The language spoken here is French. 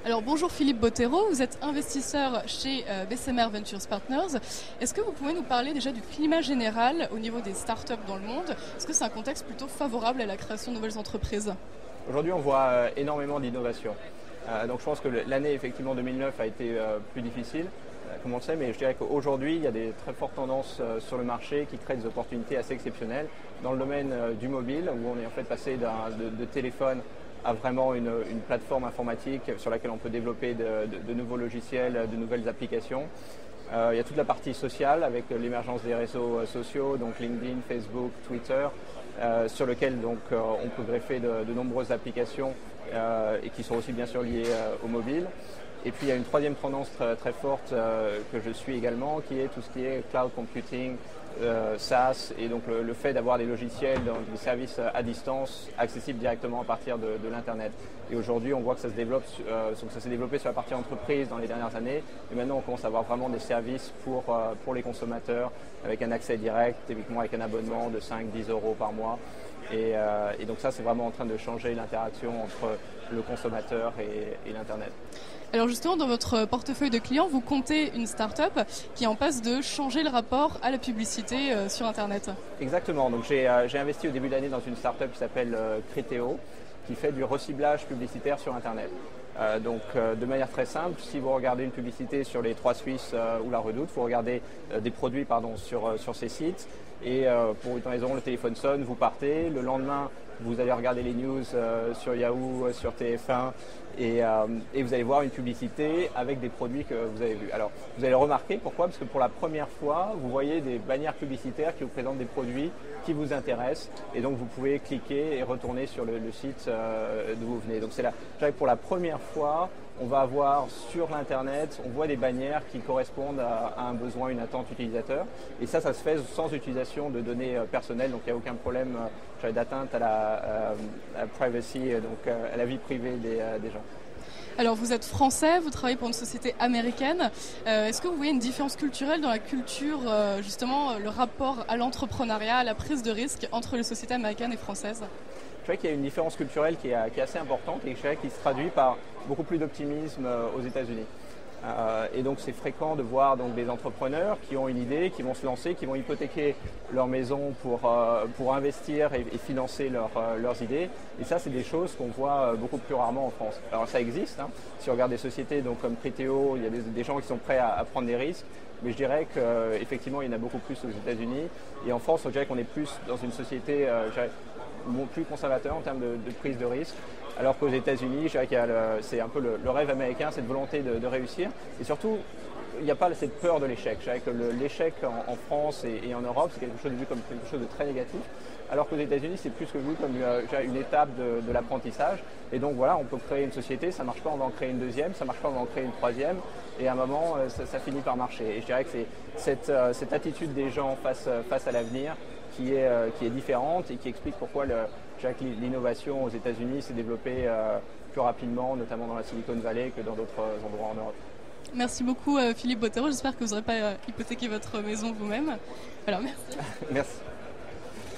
Alors bonjour Philippe Bottero, vous êtes investisseur chez Bessemer Ventures Partners. Est-ce que vous pouvez nous parler déjà du climat général au niveau des startups dans le monde? Est-ce que c'est un contexte plutôt favorable à la création de nouvelles entreprises? Aujourd'hui, on voit énormément d'innovation. Donc je pense que l'année effectivement 2009 a été plus difficile, comme on le sait, mais je dirais qu'aujourd'hui, il y a des très fortes tendances sur le marché qui créent des opportunités assez exceptionnelles. Dans le domaine du mobile, où on est en fait passé de téléphone à vraiment une plateforme informatique sur laquelle on peut développer de nouveaux logiciels, de nouvelles applications. Il y a toute la partie sociale avec l'émergence des réseaux sociaux, donc LinkedIn, Facebook, Twitter, sur lequel donc, on peut greffer de nombreuses applications et qui sont aussi bien sûr liées au mobile. Et puis il y a une troisième tendance très forte que je suis également, qui est tout ce qui est cloud computing, SaaS, et donc le fait d'avoir des logiciels, des services à distance accessibles directement à partir de l'Internet. Et aujourd'hui, on voit que ça se développe, ça s'est développé sur la partie entreprise dans les dernières années, et maintenant on commence à avoir vraiment des services pour les consommateurs, avec un accès direct, typiquement avec un abonnement de 5-10 euros par mois. Et donc ça, c'est vraiment en train de changer l'interaction entre le consommateur et l'Internet. Alors justement, dans votre portefeuille de clients, vous comptez une start-up qui est en passe de changer le rapport à la publicité sur Internet. Exactement. Donc j'ai investi au début de l'année dans une start-up qui s'appelle Criteo, qui fait du reciblage publicitaire sur Internet. De manière très simple, si vous regardez une publicité sur les 3 Suisses ou la Redoute, vous regardez des produits sur ces sites, et pour une raison, le téléphone sonne, vous partez. Le lendemain, vous allez regarder les news sur Yahoo, sur TF1, et vous allez voir une publicité avec des produits que vous avez vus. Alors, vous allez remarquer pourquoi? Parce que pour la première fois, vous voyez des bannières publicitaires qui vous présentent des produits qui vous intéressent, et donc vous pouvez cliquer et retourner sur le site d'où vous venez. Donc c'est là, je dirais que pour la première fois, on va avoir sur l'internet, on voit des bannières qui correspondent à un besoin, une attente utilisateur, et ça se fait sans utilisation de données personnelles, donc il n'y a aucun problème d'atteinte à la privacy, donc à la vie privée des gens. Alors vous êtes français, vous travaillez pour une société américaine. Est-ce que vous voyez une différence culturelle dans la culture, justement, le rapport à l'entrepreneuriat, à la prise de risque entre les sociétés américaines et françaises? Je dirais qu'il y a une différence culturelle qui est assez importante et je dirais qui se traduit par beaucoup plus d'optimisme aux États-Unis. Et donc c'est fréquent de voir donc, des entrepreneurs qui ont une idée, qui vont se lancer, qui vont hypothéquer leur maison pour investir et financer leurs idées. Et ça, c'est des choses qu'on voit beaucoup plus rarement en France. Alors ça existe, hein. Si on regarde des sociétés donc, comme Criteo, il y a des gens qui sont prêts à prendre des risques. Mais je dirais qu'effectivement, il y en a beaucoup plus aux États-Unis. Et en France, je dirais qu'on est plus dans une société plus conservateur en termes de prise de risque. Alors qu'aux États-Unis, je dirais qu'il y a c'est un peu le rêve américain, cette volonté de réussir. Et surtout, il n'y a pas cette peur de l'échec. Je dirais que l'échec en France et en Europe, c'est quelque chose vu comme quelque chose de très négatif. Alors qu'aux États-Unis, c'est plus que vu comme une étape de l'apprentissage. Et donc voilà, on peut créer une société, ça ne marche pas, on va en créer une deuxième, ça ne marche pas, on va en créer une troisième. Et à un moment, ça finit par marcher. Et je dirais que c'est cette attitude des gens face à l'avenir qui est différente et qui explique pourquoi l'innovation aux États-Unis s'est développée plus rapidement, notamment dans la Silicon Valley, que dans d'autres endroits en Europe. Merci beaucoup Philippe Bottero, j'espère que vous n'aurez pas hypothéqué votre maison vous-même. Voilà, merci. Merci.